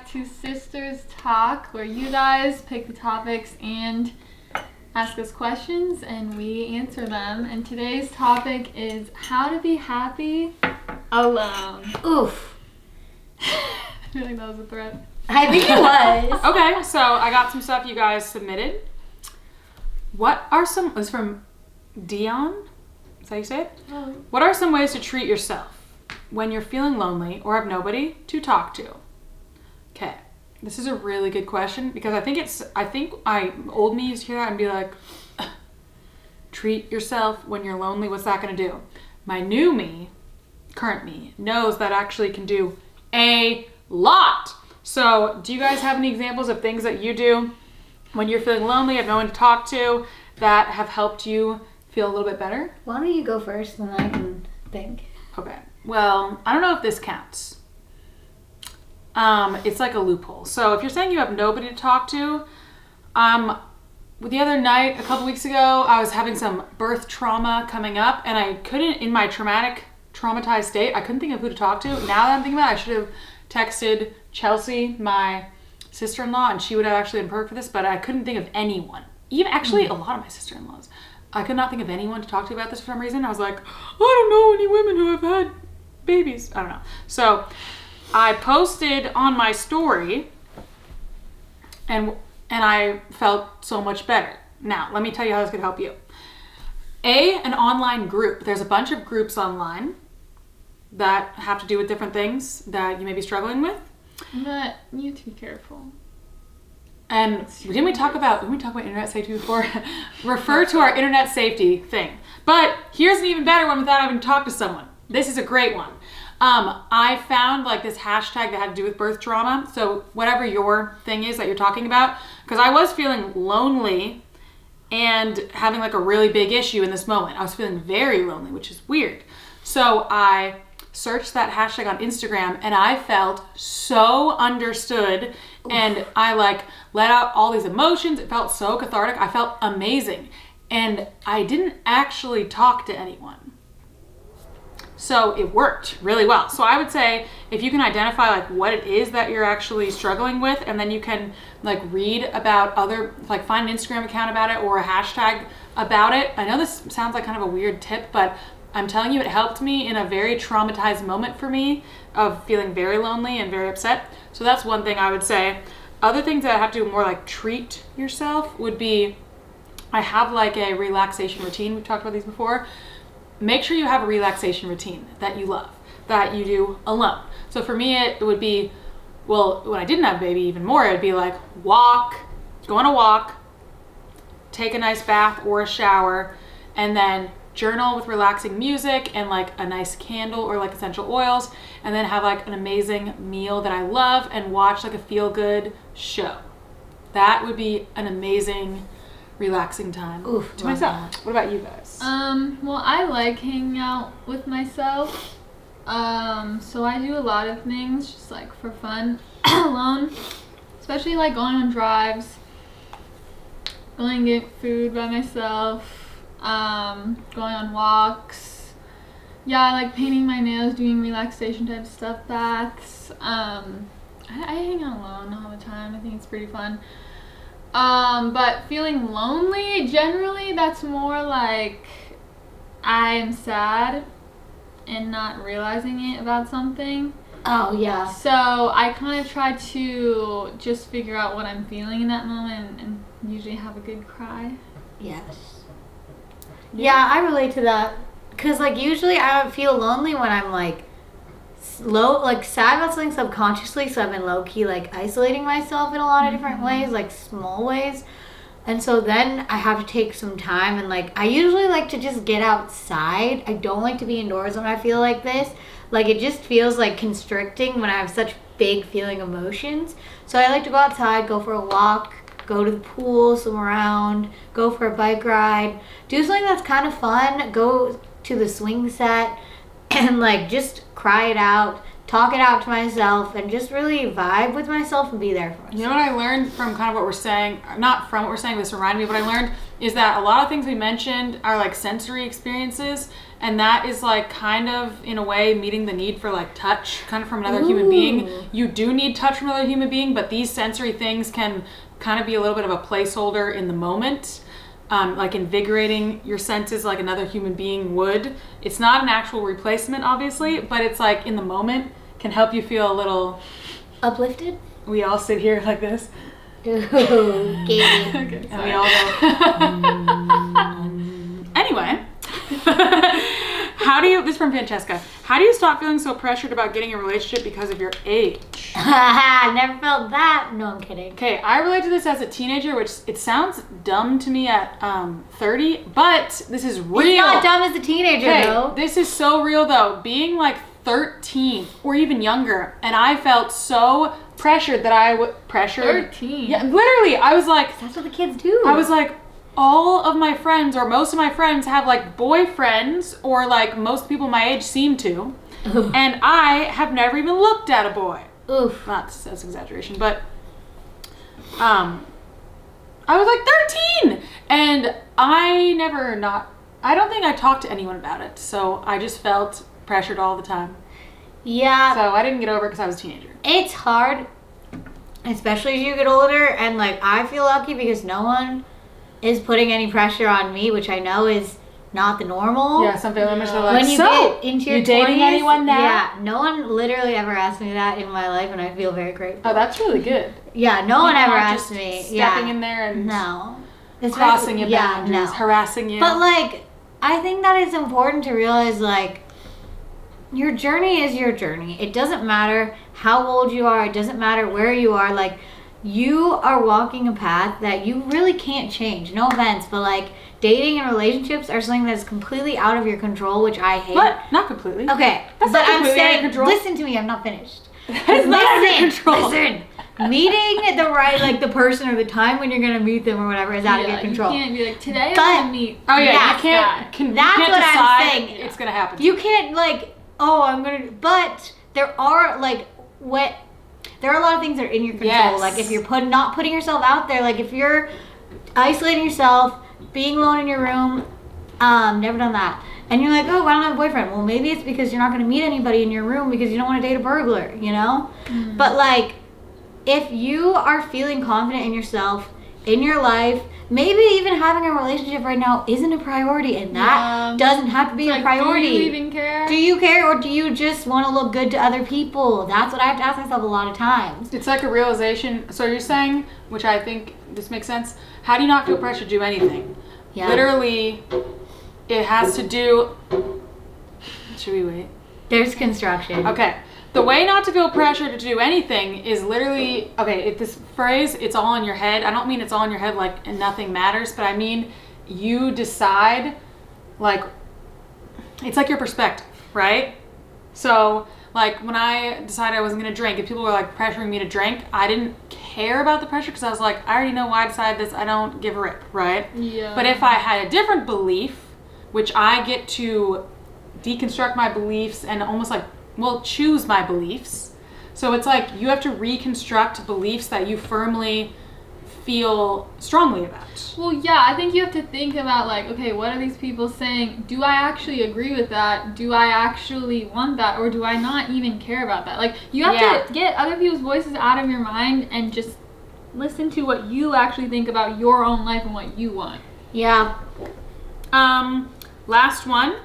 back to Sisters Talk, where you guys pick the topics and ask us questions and we answer them. And today's topic is how to be happy alone. Oof. I feel like that was a threat. I think it was. Okay, so I got some stuff you guys submitted. What are some, it was from Dion? Is that how you say it? Oh. What are some ways to treat yourself when you're feeling lonely or have nobody to talk to? Okay, this is a really good question because I think old me used to hear that and be like, treat yourself when you're lonely, what's that gonna do? My new me, current me, knows that actually can do a lot. So do you guys have any examples of things that you do when you're feeling lonely, have no one to talk to, that have helped you feel a little bit better? Why don't you go first and then I can think. Okay. Well, I don't know if this counts. It's like a loophole. So if you're saying you have nobody to talk to, the other night, a couple weeks ago, I was having some birth trauma coming up and I couldn't, in my traumatized state, I couldn't think of who to talk to. Now that I'm thinking about it, I should have texted Chelsea, my sister-in-law, and she would have actually been perfect for this, but I couldn't think of anyone. Even actually a lot of my sister-in-laws. I could not think of anyone to talk to about this for some reason. I was like, I don't know any women who have had babies. I don't know. So I posted on my story and I felt so much better. Now, let me tell you how this could help you. An online group. There's a bunch of groups online that have to do with different things that you may be struggling with. But you have to be careful. And didn't we talk about internet safety before? Refer to our internet safety thing. But here's an even better one without having to talk to someone. This is a great one. I found like this hashtag that had to do with birth trauma. So whatever your thing is that you're talking about, because I was feeling lonely and having like a really big issue in this moment. I was feeling very lonely, which is weird. So I searched that hashtag on Instagram and I felt so understood. And I like let out all these emotions. It felt so cathartic. I felt amazing. And I didn't actually talk to anyone. So it worked really well. So I would say if you can identify like what it is that you're actually struggling with, and then you can like read about like find an Instagram account about it or a hashtag about it. I know this sounds like kind of a weird tip, but I'm telling you, it helped me in a very traumatized moment for me of feeling very lonely and very upset. So that's one thing I would say. Other things that have to do more like treat yourself would be, I have like a relaxation routine. We've talked about these before. Make sure you have a relaxation routine that you love, that you do alone. So for me, it would be, well, when I didn't have a baby even more, it'd be like go on a walk, take a nice bath or a shower, and then journal with relaxing music and like a nice candle or like essential oils, and then have like an amazing meal that I love and watch like a feel-good show. That would be an amazing relaxing time to myself. That. What about you guys? Well, I like hanging out with myself. So I do a lot of things just like for fun alone, especially like going on drives, going to get food by myself, going on walks. Yeah, I like painting my nails, doing relaxation type stuff, baths. I hang out alone all the time. I think it's pretty fun. But feeling lonely, generally, that's more like I am sad and not realizing it about something. Oh, yeah. So I kind of try to just figure out what I'm feeling in that moment and usually have a good cry. Yes. Yeah, I relate to that. Because, like, usually I don't feel lonely when I'm, like, sad about something subconsciously. So I've been low-key, like, isolating myself in a lot of different ways, like, small ways. And so then I have to take some time and, like, I usually like to just get outside. I don't like to be indoors when I feel like this. Like, it just feels, like, constricting when I have such big feeling emotions. So I like to go outside, go for a walk, go to the pool, swim around, go for a bike ride, do something that's kind of fun, go to the swing set and like just cry it out, talk it out to myself, and just really vibe with myself and be there for myself. You know what I learned from kind of what we're saying, not from what we're saying, this reminded me of what I learned, is that a lot of things we mentioned are like sensory experiences, and that is like kind of, in a way, meeting the need for like touch, kind of from another human being. You do need touch from another human being, but these sensory things can kind of be a little bit of a placeholder in the moment. Like invigorating your senses like another human being would. It's not an actual replacement, obviously, but it's like in the moment can help you feel a little Uplifted? We all sit here like this. Ooh, Katie. Okay, and we all go. Anyway, this is from Francesca. How do you stop feeling so pressured about getting a relationship because of your age? Never felt that. No, I'm kidding. Okay, I relate to this as a teenager, which it sounds dumb to me at 30, but this is real. It's not dumb as a teenager, though. This is so real, though. Being like 13 or even younger, and I felt so pressured that I would... Pressured? 13? Yeah, literally. I was like... That's what the kids do. I was like, all of my friends, or most of my friends, have like boyfriends, or like most people my age seem to, and I have never even looked at a boy. Oof. That's an exaggeration, but I was like 13, and I don't think I talked to anyone about it, so I just felt pressured all the time. Yeah. So I didn't get over it because I was a teenager. It's hard, especially as you get older, and like I feel lucky because no one is putting any pressure on me, which I know is not the normal. Yeah, some family members are like, when you so, get into your you dating 20s, anyone now? Yeah, no one literally ever asked me that in my life, and I feel very grateful. Oh, that's really good. Yeah, no one ever People aren't asked just me. stepping in there and No. crossing your Yeah, boundaries, no. harassing you. But like, I think that it's important to realize like, your journey is your journey. It doesn't matter how old you are. It doesn't matter where you are. Like, you are walking a path that you really can't change. No offense, but like dating and relationships are something that's completely out of your control, which I hate. What? Not completely. Okay, That's but not I'm completely out of saying, control. listen to me. I'm not finished. It's not under control. Listen. Meeting the right, like the person or the time when you're gonna meet them or whatever is out of your control. You can't be like, today But- I'm gonna meet. Oh yeah, That's you can't. You That's can't what I'm decide saying. it's gonna happen. You can't like, oh, I'm gonna. But there are like there are a lot of things that are in your control. Yes. Like if you're not putting yourself out there, like if you're isolating yourself, being alone in your room, never done that. And you're like, oh, I don't have a boyfriend. Well, maybe it's because you're not going to meet anybody in your room because you don't want to date a burglar, you know? Mm. But like, if you are feeling confident in yourself, in your life, maybe even having a relationship right now isn't a priority, and that doesn't have to be a priority. Do you even care? Do you care, or do you just want to look good to other people? That's what I have to ask myself a lot of times. It's like a realization. So you're saying, which I think this makes sense, how do you not feel pressure to do anything? Yeah. Literally, it has to do... Should we wait? There's construction. Okay. The way not to feel pressure to do anything is literally, this phrase, it's all in your head. I don't mean it's all in your head like and nothing matters, but I mean you decide, like, it's like your perspective, right? So, like, when I decided I wasn't going to drink, if people were, like, pressuring me to drink, I didn't care about the pressure because I was like, I already know why I decided this. I don't give a rip, right? Yeah. But if I had a different belief, which I get to deconstruct my beliefs and almost like, choose my beliefs. So it's like you have to reconstruct beliefs that you firmly feel strongly about. Well, yeah, I think you have to think about like, okay, what are these people saying? Do I actually agree with that? Do I actually want that? Or do I not even care about that? Like, you have to get other people's voices out of your mind and just listen to what you actually think about your own life and what you want. Yeah. Last one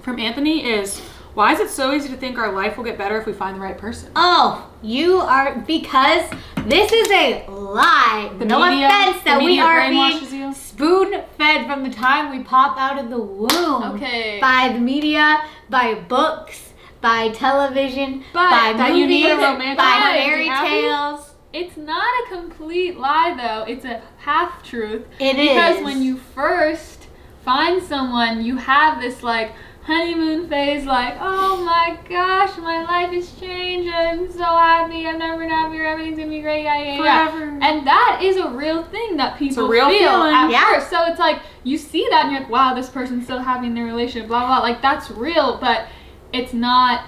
from Anthony is, why is it so easy to think our life will get better if we find the right person? Oh, because this is a lie. No media- offense that the we media are brainwashes being you? spoon-fed from the time we pop out of the womb. Okay. By the media, by books, by television, But by that movies, you need a romantic by life to be fairy happy? tales. It's not a complete lie, though. It's a half-truth. It Because is. when you first find someone, you have this, like, honeymoon phase, like, oh my gosh, my life has changed, I'm so happy, I've never been happier, everything's gonna be great, yeah. Forever. And that is a real thing that people real feel feeling. at Yeah. first. So it's like, you see that and you're like, wow, this person's so happy in their relationship, blah, blah, blah. Like, that's real, but it's not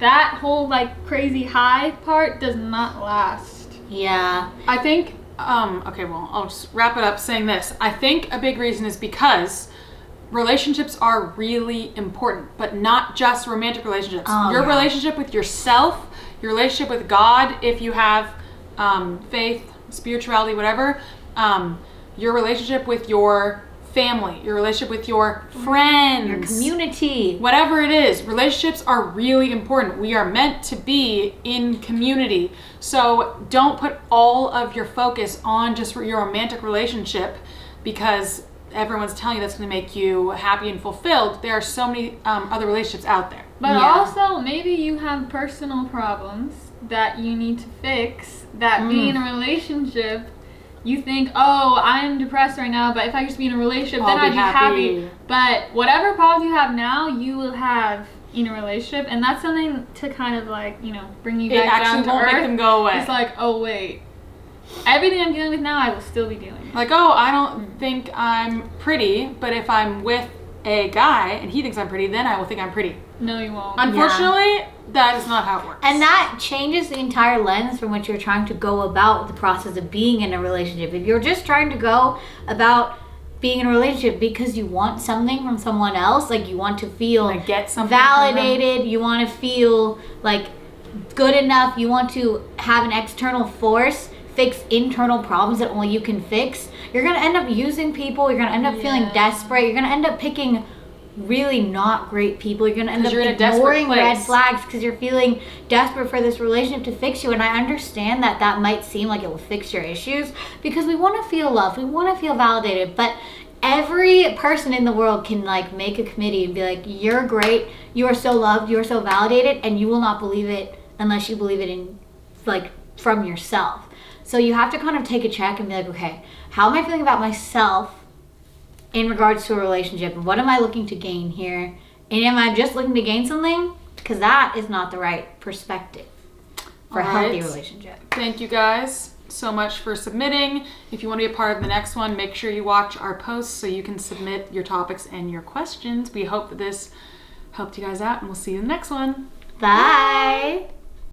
that whole like crazy high part does not last. Yeah. I think, okay, well, I'll just wrap it up saying this. I think a big reason is because relationships are really important, but not just romantic relationships. Your relationship with yourself, your relationship with God, if you have faith, spirituality, whatever, your relationship with your family, your relationship with your friends, Your community. whatever it is, relationships are really important. We are meant to be in community. So don't put all of your focus on just your romantic relationship because everyone's telling you that's going to make you happy and fulfilled. There are so many other relationships out there. But Yeah. also, maybe you have personal problems that you need to fix, that being in a relationship, you think, oh, I'm depressed right now, but if I just be in a relationship, then I'll I'd be be happy. happy. But whatever problems you have now, you will have in a relationship, and that's something to kind of like, you know, bring you It back actually down to won't earth. make them go away. It's like, oh, wait. Everything I'm dealing with now, I will still be dealing with. Like, oh, I don't think I'm pretty, but if I'm with a guy and he thinks I'm pretty, then I will think I'm pretty. No, you won't. Unfortunately, that is not how it works. And that changes the entire lens from which you're trying to go about the process of being in a relationship. If you're just trying to go about being in a relationship because you want something from someone else, like you want to feel Like, get something from them. validated, you want to feel like good enough, you want to have an external force fix internal problems that only you can fix, you're going to end up using people, you're going to end up feeling desperate, you're going to end up picking really not great people, you're going to end up you're in a desperate ignoring red place. flags because you're feeling desperate for this relationship to fix you. And I understand that that might seem like it will fix your issues because we want to feel loved, we want to feel validated, but every person in the world can like make a committee and be like, you're great, you are so loved, you are so validated, and you will not believe it unless you believe it in like from yourself. So you have to kind of take a check and be like, okay, how am I feeling about myself in regards to a relationship? And what am I looking to gain here? And am I just looking to gain something? Because that is not the right perspective for a healthy relationship. Thank you guys so much for submitting. If you want to be a part of the next one, make sure you watch our posts so you can submit your topics and your questions. We hope that this helped you guys out, and we'll see you in the next one. Bye.